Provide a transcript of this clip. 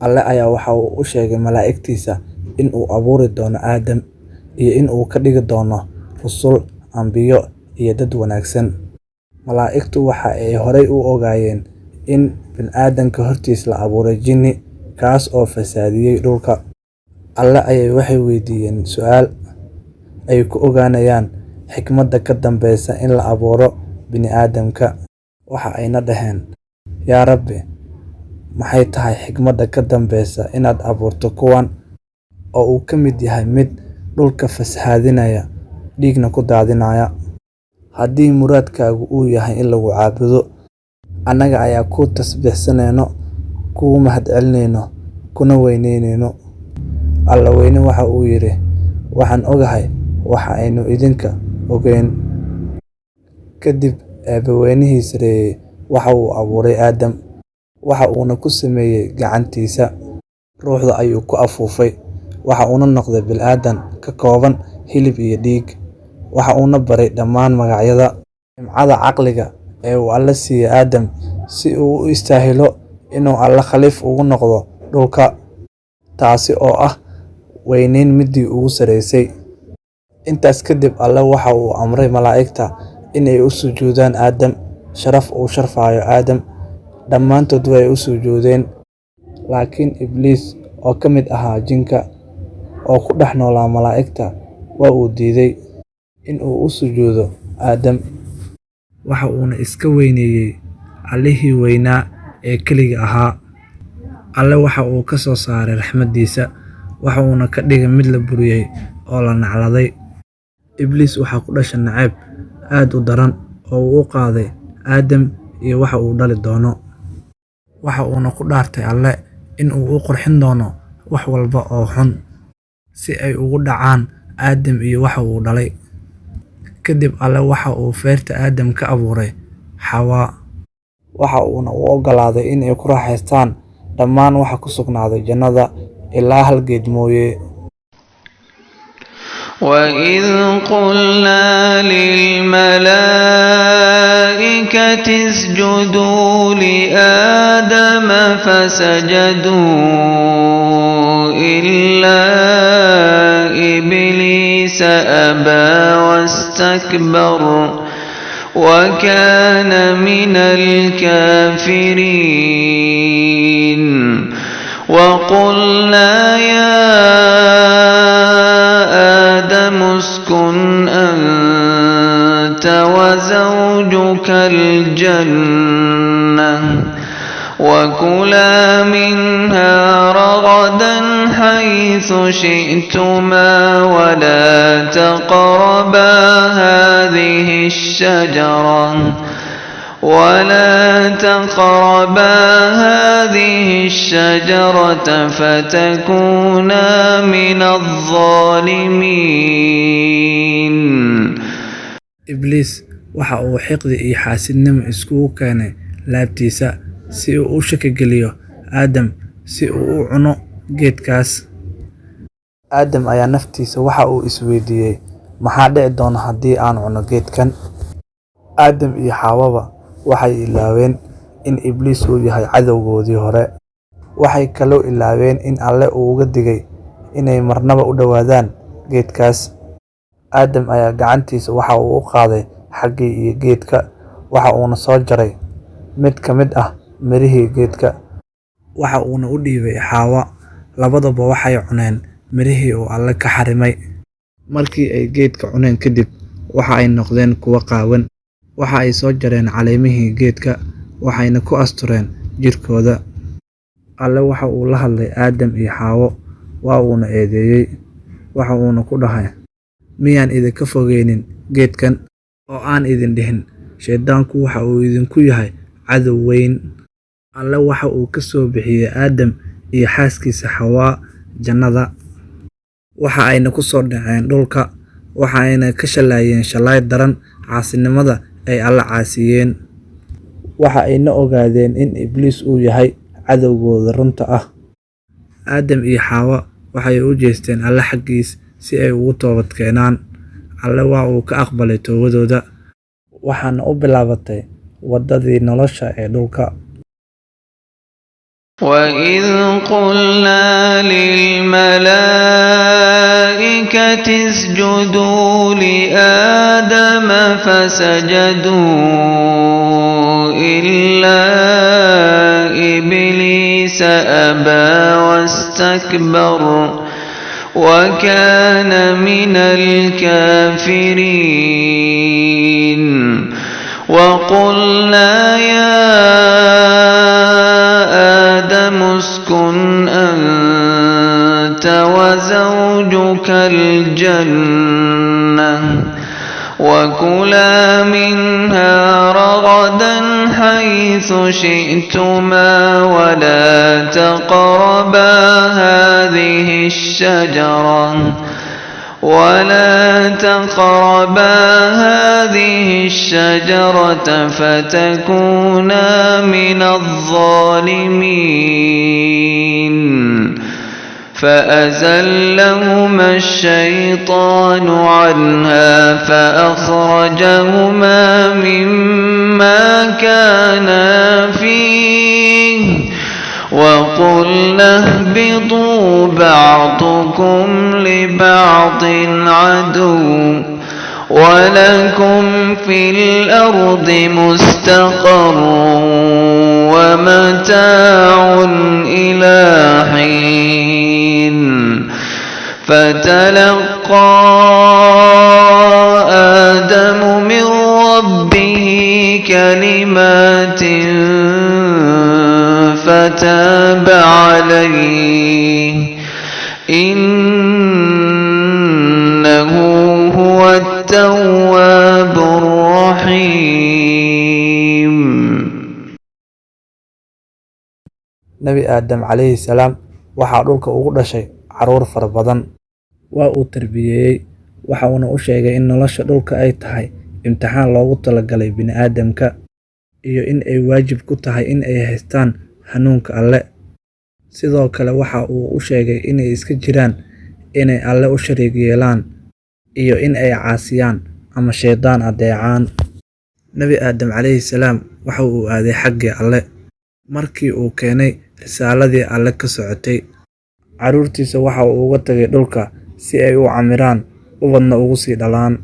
Alle ayaa waxa uu u sheegay malaa'igtiisa in uu abuuri doono Aadam iyo in uu ka dhigi doono rusul, ambiyo iyo dad wanaagsan. Malaa'igtu waxa ay horay u ogaayeen in bini'aadamka hortiisa la abuuray jinni, kaas oo fasaadiyay dhulka. Alle ayaa waxay weydiiyeen su'aal ay ku ogaanayaan xikmadda ka dambeysa in la abuuro bini'aadamka. Waxa ayna dhaheen: Yaa Rabbi, maxay tahay xikmadda ka dambeysa inaad abuurto kuwan oo uu ka mid yahay mid dhulka fasahaadinaya, dhiigna ku daadinaya? Haddii muraadkaagu uu yahay in lagu caabudo, annaga ayaa ku tasbiixsanayno, kugu mahadcelinayno, kuna weyneyneynno. Alle weyne waxa uu yidhi: Waxaan ogahay waxa aynu idinka ogeyn. Kadib Eebbaweynaha sareeyay waxa uu abuuray Aadam, waxa uuna ku sameeyay gacantiisa. Ruuxda ayuu ku afuufay, waxa uuna noqday bini'aadam ka kooban hilib iyo dhiig. Waxa uuna baray dhammaan magacyada, nimcada caqliga ee uu Alle siiyay Aadam si uu u istaahilo inuu Alle khaliif ugu noqdo dhulka, taasi oo ah weyneyn midii ugu sareysay. Intaas kadib, Alle waxa uu amray malaa'igta in ay u sujuudaan Aadam, sharaf uu sharfayo Aadam. Dhammaantood way u sujuudeen, laakiin Ibliis oo ka mid ahaa jinka oo ku dhex noolaa malaa'igta waa uu diiday in uu u sujuudo Aadam. Waxa uuna iska weyneeyay Allihii weynaa ee keliga ahaa. Alle waxa uu ka soo saaray raxmadiisa, waxa uuna ka dhigay mid la buriyay oo la nacladay. Ibliis waxa ku dhashay nacayb aad u daran oo uu u qaaday Aadam iyo waxa uu dhali doono. Waxa uuna ku dhaartay Alle in uu u qurxin doono wax walba oo xun si ay ugu dhacaan Aadam iyo waxa uu dhalay. Kadib Alle waxa uu feerta Aadam ka abuuray Xawaa, waxa uuna u oggolaaday in ay ku raaxaystaan dhammaan waxa ku sugnaaday jannada ilaa hal geed mooye. وإذ قلنا للملائكة اسجدوا لآدم فسجدوا إلا إبليس أبى واستكبر وكان من الكافرين. وقلنا يا آدم اسكن أنت وزوجك الجنة وكلا منها رغدا حيث شئتما ولا تقربا هذه الشجرة فتكونا من الظالمين. Ibliis waxa uu xiqdi iyo xaasidnimo iskugu keenay laabtiisa si uu u shaki geliyo Aadam si uu u cuno geedkaas. Aadam ayaa naftiisa waxa uu isweydiiyay: maxaa dhici doona haddii aan cuno geedkan? Aadam iyo Xawaaba waxay ilaaween in Ibliis uu yahay cadowgoodii hore. Waxay kaloo ilaaween in Alle uu uga digay inay marnaba u dhowaadaan geedkaas. Aadam ayaa gacantiisa waxa uu u qaaday xaggii iyo geedka, waxa uuna soo jaray mid ka mid ah mirihii geedka, waxa uuna u dhiibay Xawaa. Labadaba waxay cuneen mirihii uu Alle ka xarimay. Markii ay geedka cuneen kadib, waxa ay noqdeen kuwo qaawan. Waxa ay soo jareen caleemihii geedka, waxayna ku astureen jirkooda. Alle waxa uu la hadlay Aadam iyo Xawaa, waa uuna eedeeyay. Waxa uuna ku dhahay: miyaan idinka fogeynin geedkan oo aan idin dhihin shaydaanku waxa uu idinku yahay cadow weyn? Alle waxa uu ka soo bixiyay Aadam iyo xaaskiisa Xawaa jannada, waxa ayna ku soo dhaceen dhulka, waxa ayna ka shalayeen shalay daran caasinimada ay Alle caasiyeen. Waxa ayna ogaadeen in Ibliis uu yahay cadowgooda runta ah. Aadam iyo Xawaa waxay u jeesteen Alle xaggiisa si ay ugu toobad keenaan. Alle waa uu ka aqbalay toobadooda, waxaana u bilaabatay waddadii nolosha ee dhulka. وإذ قلنا للملائكة اسجدوا لآدم فسجدوا إلا إبليس أبى واستكبر وكان من الكافرين وقلنا يا آدم اسكن أنت وزوجك الجنة وكلا منها رغدا حيث شئتما ولا تقربا هذه الشجرة فتكونا من الظالمين فأزلهما الشيطان عنها فأخرجهما مما كانا فيه وقلنا اهبطوا بعضكم لبعض عدو ولكم في الأرض مستقر ومتاع إلى حين فتلقى آدم من ربه كلمات فتاب عليه إنه هو التواب الرحيم. Nabi Aadam calayhi salaam waxaa dhulka ugu dhashay carruur fara badan. Waa uu tarbiyeeyey, waxa uuna u sheegay in nolosha dhulka ay tahay imtixaan loogu talagalay bini'aadamka, iyo in ay waajib ku tahay in ay haystaan hanuunka Alle. Sidoo kale waxa uu u sheegay inay iska jiraan inay Alle u shariig yeelaan iyo in ay caasiyaan ama shaydaan adeecaan. Nabi Aadam calayhi salaam waxa uu aaday xaggii Alle markii uu keenay risaaladii Alle ka socotay. Carruurtiisa waxa uu uga tagay dhulka si ay u camiraan ubadna ugu sii dhalaan.